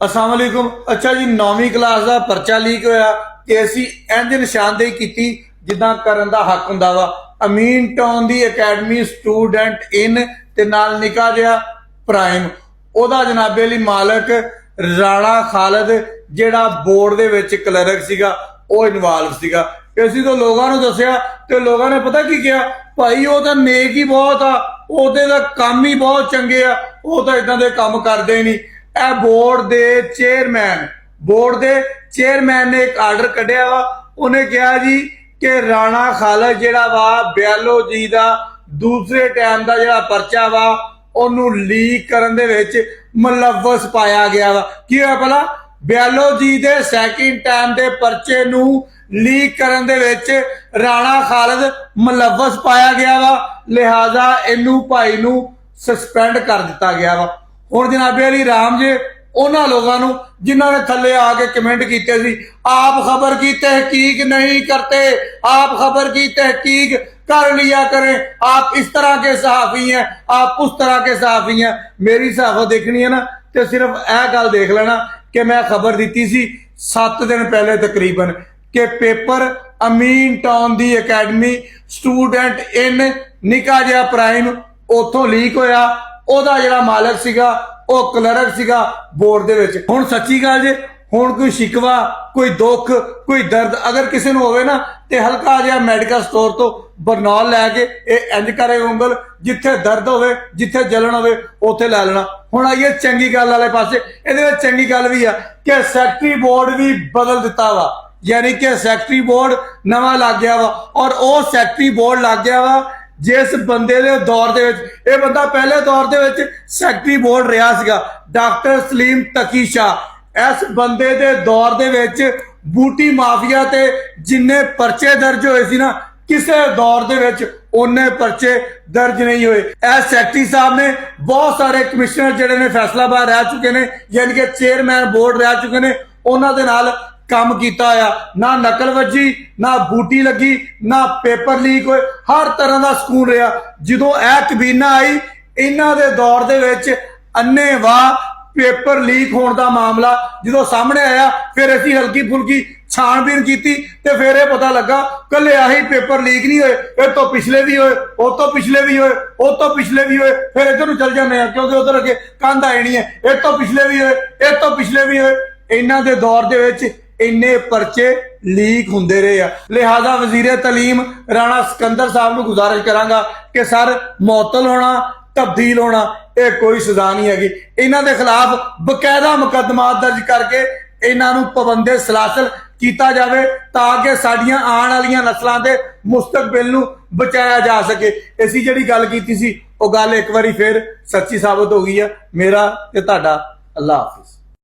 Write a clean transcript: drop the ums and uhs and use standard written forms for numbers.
अस्सलाम वालेकुम। अच्छा जी, 9वीं क्लास का परचा लीक होया कि असी इंज निशानदेही की जिदा करन दा हक हुंदा वा। अमीन टाउन दी अकैडमी स्टूडेंट इन ते नाल निका जिहा प्राइम ओदा जनाबे अली मालक राणा खालिद जिहड़ा बोर्ड दे विच क्लर्क सीगा ਉਹ ਇਨਵੋਲਵ ਸੀਗਾ। ਅਸੀਂ ਤਾਂ ਲੋਕਾਂ ਨੂੰ ਦੱਸਿਆ ਤੇ ਲੋਕਾਂ ਨੇ ਪਤਾ ਕੀ ਕਿਹਾ, ਭਾਈ ਉਹ ਤਾਂ ਨੇਕ ਹੀ ਬਹੁਤ ਆ, ਉਹਦੇ ਦਾ ਕੰਮ ਹੀ ਬਹੁਤ ਚੰਗੇ ਆ, ਉਹ ਤਾਂ ਇਦਾਂ ਦੇ ਕੰਮ ਕਰਦੇ ਨਹੀਂ। ਇਹ ਬੋਰਡ ਦੇ ਚੇਅਰਮੈਨ ਨੇ ਇੱਕ ਆਰਡਰ ਕੱਢਿਆ ਵਾ। ਉਹਨੇ ਕਿਹਾ ਜੀ ਕਿ ਰਾਣਾ ਖਾਲਿਦ ਜਿਹੜਾ ਵਾ ਬਿਆਲੋਜੀ ਦਾ ਦੂਸਰੇ ਟਾਈਮ ਦਾ ਜਿਹੜਾ ਪਰਚਾ ਵਾ ਉਹਨੂੰ ਲੀਕ ਕਰਨ ਦੇ ਵਿੱਚ ਮੁਲੱਵਸ ਪਾਇਆ ਗਿਆ ਵਾ। ਕੀ ਹੋਇਆ ਭਲਾ? ਬਿਆਲੋਜੀ ਦੇ ਸੈਕਿੰਡ ਟਾਈਮ ਦੇ ਪਰਚੇ ਨੂੰ ਲੀਕ ਕਰਨ ਦੇ ਵਿੱਚ ਰਾਣਾ ਖਾਲਿਦ ਮੁਲੱਵਸ ਪਾਇਆ ਗਿਆ ਵਾ, ਲਿਹਾਜ਼ਾ ਇਹਨੂੰ ਭਾਈ ਨੂੰ ਸਸਪੈਂਡ ਕਰ ਦਿੱਤਾ ਗਿਆ ਵਾ। ਹੁਣ ਜਨਾਬੇ ਅਲੀ ਰਾਮ ਜੇ ਉਹਨਾਂ ਲੋਕਾਂ ਨੂੰ ਜਿਨ੍ਹਾਂ ਨੇ ਥੱਲੇ ਆ ਕੇ ਕਮੈਂਟ ਕੀਤੇ ਸੀ, ਆਪ ਖਬਰ की तहकीक नहीं करते, आप खबर की तहकीक कर लिया करें, आप इस तरह के सहाफी हैं, आप उस तरह के सहाफी हैं। मेरी सहाफत देखनी है ना तो सिर्फ यह गल देख लेना कि मैं खबर दी सी 7 दिन पहले तकरीबन कि पेपर अमीन टाउन दी अकैडमी स्टूडेंट इन निका जिहा प्राइम उथों लीक होया। ओदा जिहड़ा मालक सीगा ਉਹ ਕਲਰਕ ਸੀਗਾ ਬੋਰਡ ਦੇ ਵਿੱਚ। ਹੁਣ ਸੱਚੀ ਗੱਲ ਜੇ ਹੁਣ ਕੋਈ ਸ਼ਿਕਵਾ, ਕੋਈ ਦੁੱਖ, ਕੋਈ ਦਰਦ ਅਗਰ ਕਿਸੇ ਨੂੰ ਹੋਵੇ ਨਾ ਤੇ ਹਲਕਾ ਜਿਹਾ ਮੈਡੀਕਲ ਸਟੋਰ ਤੋਂ ਬਰਨੌਲ ਲੈ ਕੇ ਇਹ ਇੰਜ ਕਰੇ ਉਂਗਲ, ਜਿੱਥੇ ਦਰਦ ਹੋਵੇ, ਜਿੱਥੇ ਜਲਣ ਹੋਵੇ ਉੱਥੇ ਲੈ ਲੈਣਾ। ਹੁਣ ਆਈਏ ਚੰਗੀ ਗੱਲ ਵਾਲੇ ਪਾਸੇ। ਇਹਦੇ ਵਿੱਚ ਚੰਗੀ ਗੱਲ ਵੀ ਆ ਕਿ ਸੈਕਟਰੀ ਬੋਰਡ ਵੀ ਬਦਲ ਦਿੱਤਾ ਵਾ, ਯਾਨੀ ਕਿ ਸੈਕਟਰੀ ਬੋਰਡ ਨਵਾਂ ਲੱਗ ਗਿਆ ਵਾ। ਔਰ ਉਹ ਸੈਕਟਰੀ ਬੋਰਡ ਲੱਗ ਗਿਆ ਵਾ जिस बंदे दे दौर दे विच, ये बंदा पहले दौर दे विच सैकटरी बोर्ड रहा सीगा, डॉक्टर सलीम तकी शाह। इस बंदे दे दौर दे विच बूटी माफिया ते जिन्ने परचे दर्ज होए सी ना, किसी दौर दे विच उन्ने परचे दर्ज नहीं हुए। इस सैकटरी साहब ने बहुत सारे कमिश्नर जिहड़े ने फैसलाबाद रह चुके ने, यानी कि चेयरमैन बोर्ड रह चुके ने, उन्हां दे नाल काम किया होया। ना नकल वजी, ना बूटी लगी, ना पेपर लीक होए, हर तरह का सकून रहा। जो यह कबीना आई इन्हां दे दौर दे विच अन्नेवाह पेपर लीक होने का मामला जो सामने आया, फिर असी हल्की फुल्की छानबीन की ते फिर यह पता लगा कल आही पेपर लीक नहीं होए, इस तो पिछले भी होए, उस तो पिछले भी होए, उस तो पिछले भी होए, फिर इधर चल जाने क्योंकि उधर अगे कंध आई नहीं है, इस तो पिछले भी होए, इस तो पिछले भी होए। इन्हां दे दौर दे विच इन्ने परचे लीक होंदे रहे। लिहाजा वजीरे तलीम राणा सिकंदर साहब को गुजारिश करांगा कि सर मुअत्तल होना, तब्दील होना यह कोई सजा नहीं हैगी। इन्हां दे खिलाफ बकायदा मुकदमा दर्ज करके इन्हां नूं पाबंदे सलासल किया जाए ताकि साडियां आने वाली नस्लों के मुस्तकबिल नूं बचाया जा सके। असीं जिहड़ी गल कीती सी वो गल एक बारी फिर सच्ची साबित हो गई है। मेरा ते तुहाडा अल्लाह हाफिज़।